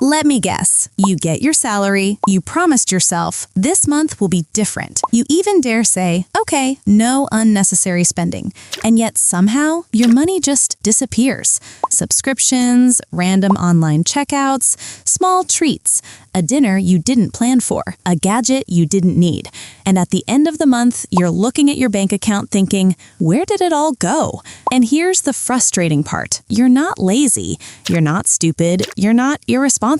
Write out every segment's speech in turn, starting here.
Let me guess. You get your salary, you promised yourself, this month will be different. You even dare say, okay, no unnecessary spending. And yet somehow, your money just disappears. Subscriptions, random online checkouts, small treats, a dinner you didn't plan for, a gadget you didn't need. And at the end of the month, you're looking at your bank account thinking, where did it all go? And here's the frustrating part. You're not lazy, you're not stupid, you're not irresponsible.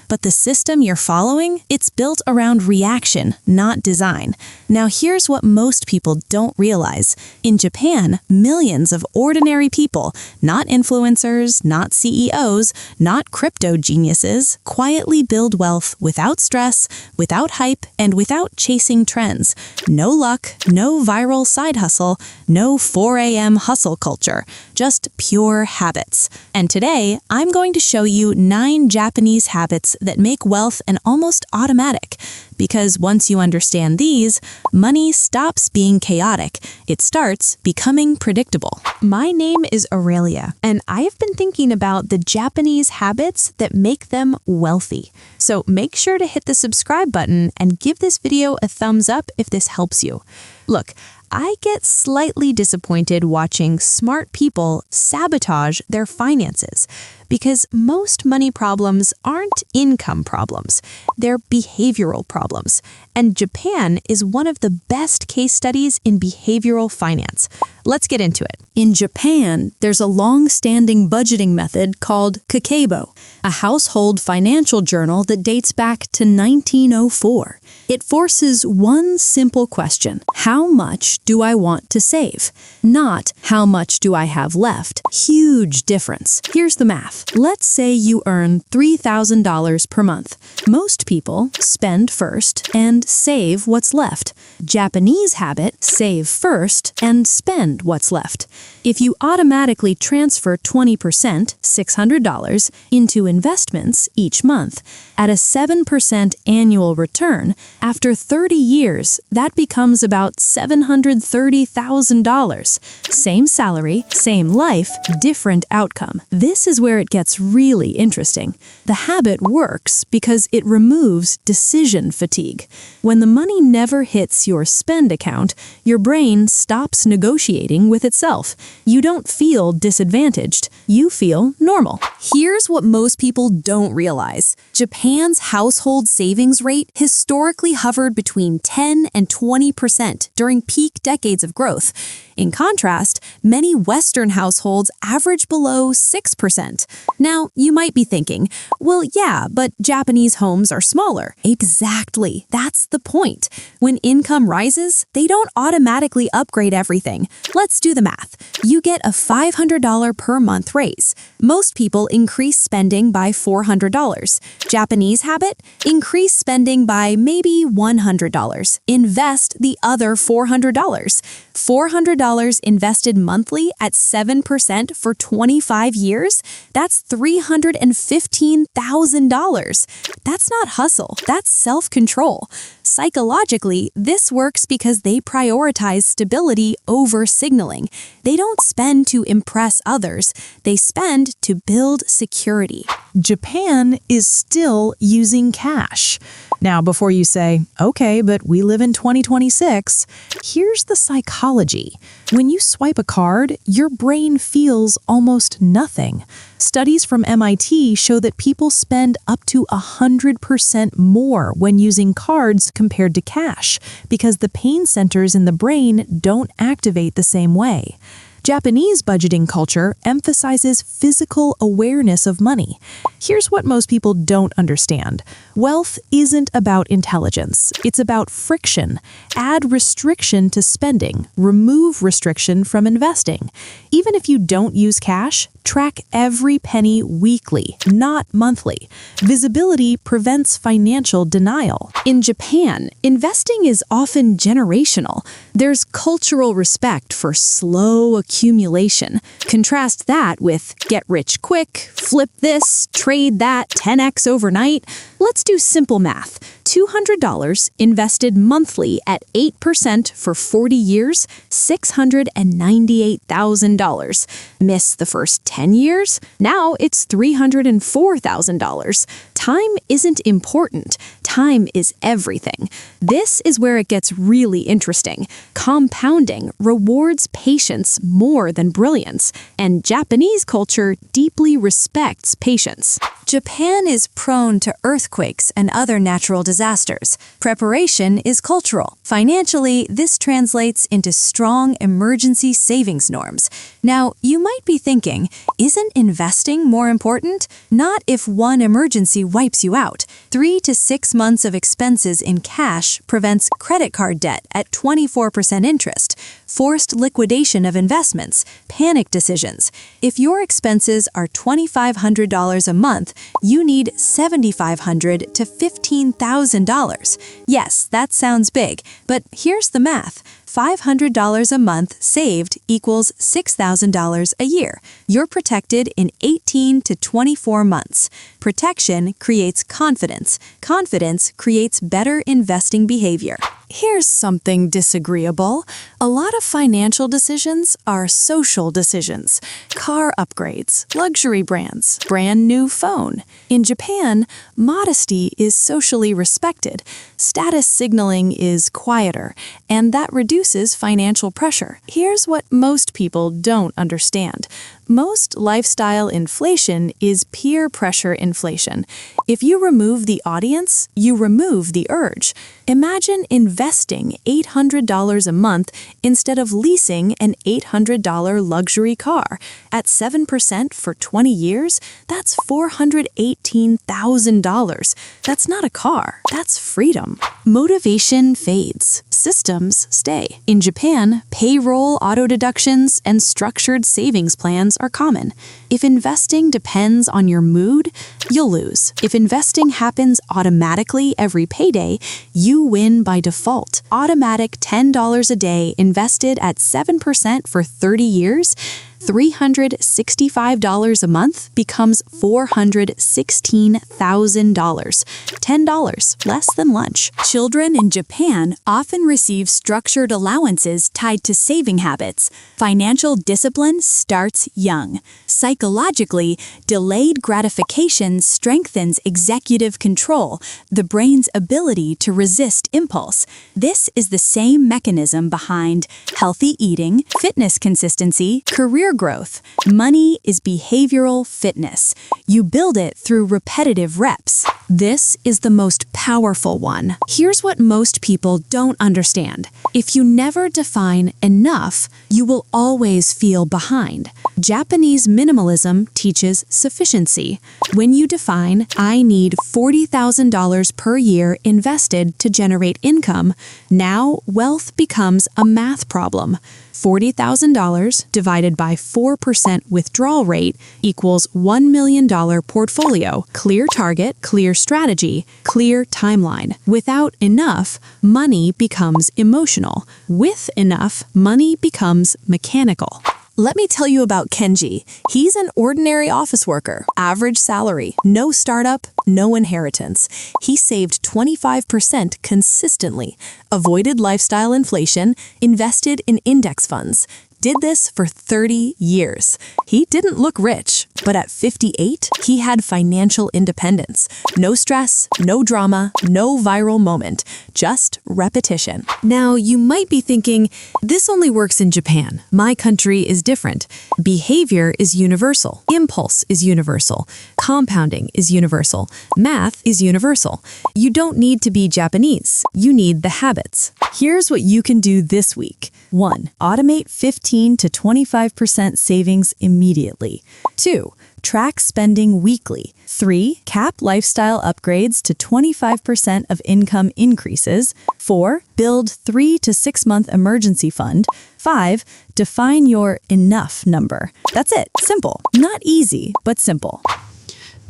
But the system you're following, it's built around reaction, not design. Now here's what most people don't realize. In Japan, millions of ordinary people, not influencers, not CEOs, not crypto geniuses, quietly build wealth without stress, without hype, and without chasing trends. No luck, no viral side hustle, no 4 a.m. hustle culture, just pure habits. And today, I'm going to show you 9 Japanese habits that make wealth an almost automatic. Because once you understand these, money stops being chaotic. It starts becoming predictable. My name is Aurelia, and I have been thinking about the Japanese habits that make them wealthy. So make sure to hit the subscribe button and give this video a thumbs up if this helps you. Look, I get slightly disappointed watching smart people sabotage their finances because most money problems aren't income problems, they're behavioral problems. And Japan is one of the best case studies in behavioral finance. Let's get into it. In Japan, there's a long-standing budgeting method called kakeibo, a household financial journal that dates back to 1904. It forces one simple question: how much do I want to save? Not how much do I have left. Huge difference. Here's the math. Let's say you earn $3,000 per month. Most people spend first and save what's left. Japanese habit: save first and spend what's left. If you automatically transfer 20%, $600, into investments each month, at a 7% annual return, after 30 years, that becomes about $730,000. Same salary, same life, different outcome. This is where it gets really interesting. The habit works because it removes decision fatigue. When the money never hits your spend account, your brain stops negotiating with itself. You don't feel disadvantaged. You feel normal. Here's what most people don't realize. Japan's household savings rate historically hovered between 10 and 20% during peak decades of growth. In contrast, many Western households average below 6%. Now, you might be thinking, well, yeah, but Japanese homes are smaller. Exactly. That's the point. When income rises, they don't automatically upgrade everything. Let's do the math. You get a $500 per month raise. Most people increase spending by $400. Japanese habit? Increase spending by maybe $100. Invest the other $400. $400 invested monthly at 7% for 25 years? That's $315,000. That's not hustle, that's self-control. Psychologically, this works because they prioritize stability over signaling. They don't spend to impress others, they spend to build security. Japan is still using cash. Now, before you say, okay, but we live in 2026, here's the psychology. When you swipe a card, your brain feels almost nothing. Studies from MIT show that people spend up to 100% more when using cards compared to cash because the pain centers in the brain don't activate the same way. Japanese budgeting culture emphasizes physical awareness of money. Here's what most people don't understand. Wealth isn't about intelligence. It's about friction. Add restriction to spending. Remove restriction from investing. Even if you don't use cash, track every penny weekly, not monthly. Visibility prevents financial denial. In Japan, investing is often generational. There's cultural respect for slow accumulation. Contrast that with get rich quick, flip this, trade that, 10x overnight. Let's do simple math. $200 invested monthly at 8% for 40 years, $698,000. Miss the first 10 years? Now it's $304,000. Time isn't important. Time is everything. This is where it gets really interesting. Compounding rewards patience more than brilliance, and Japanese culture deeply respects patience. Japan is prone to earthquakes and other natural disasters. Preparation is cultural. Financially, this translates into strong emergency savings norms. Now, you might be thinking, isn't investing more important? Not if one emergency wipes you out. 3 to 6 months of expenses in cash prevents credit card debt at 24% interest, forced liquidation of investments, panic decisions. If your expenses are $2,500 a month, you need $7,500 to $15,000. Yes, that sounds big, but here's the math. $500 a month saved equals $6,000 a year. You're protected in 18 to 24 months. Protection creates confidence. Confidence creates better investing behavior. Here's something disagreeable. A lot of financial decisions are social decisions. Car upgrades, luxury brands, brand new phone. In Japan, modesty is socially respected. Status signaling is quieter, and that reduces financial pressure. Here's what most people don't understand. Most lifestyle inflation is peer pressure inflation. If you remove the audience, you remove the urge. Imagine investing $800 a month instead of leasing an $800 luxury car. At 7% for 20 years, that's $418,000. That's not a car, that's freedom. Motivation fades. Systems stay. In Japan, payroll auto deductions and structured savings plans are common. If investing depends on your mood, you'll lose. If investing happens automatically every payday, you win by default. Automatic $10 a day invested at 7% for 30 years, $365 a month becomes $416,000. $10, less than lunch. Children in Japan often receive structured allowances tied to saving habits. Financial discipline starts young. Psychologically, delayed gratification strengthens executive control, the brain's ability to resist impulse. This is the same mechanism behind healthy eating, fitness consistency, career growth. Money is behavioral fitness. You build it through repetitive reps. This is the most powerful one. Here's what most people don't understand. If you never define enough, you will always feel behind. Japanese minimalism teaches sufficiency. When you define, I need $40,000 per year invested to generate income, now wealth becomes a math problem. $40,000 divided by 4% withdrawal rate equals $1 million portfolio. Clear target, clear strategy, clear timeline. Without enough, money becomes emotional. With enough, money becomes mechanical. Let me tell you about Kenji. He's an ordinary office worker, average salary, no startup, no inheritance. He saved 25% consistently, avoided lifestyle inflation, invested in index funds. Did this for 30 years. He didn't look rich, but at 58, he had financial independence. No stress, no drama, no viral moment, just repetition. Now, you might be thinking, this only works in Japan. My country is different. Behavior is universal. Impulse is universal. Compounding is universal. Math is universal. You don't need to be Japanese. You need the habits. Here's what you can do this week. 1. Automate 15 to 25% savings immediately. 2. Track spending weekly. 3. Cap lifestyle upgrades to 25% of income increases. 4. Build 3 to 6 month emergency fund. 5. Define your enough number. That's it. Simple. Not easy, but simple.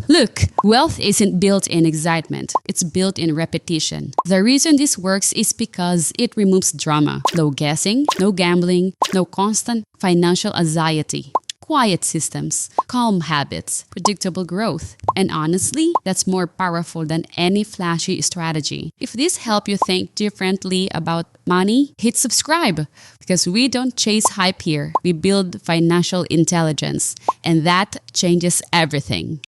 Look, wealth isn't built in excitement. It's built in repetition. The reason this works is because it removes drama. No guessing, no gambling, no constant financial anxiety. Quiet systems, calm habits, predictable growth. And honestly, that's more powerful than any flashy strategy. If this helped you think differently about money, hit subscribe. Because we don't chase hype here. We build financial intelligence. And that changes everything.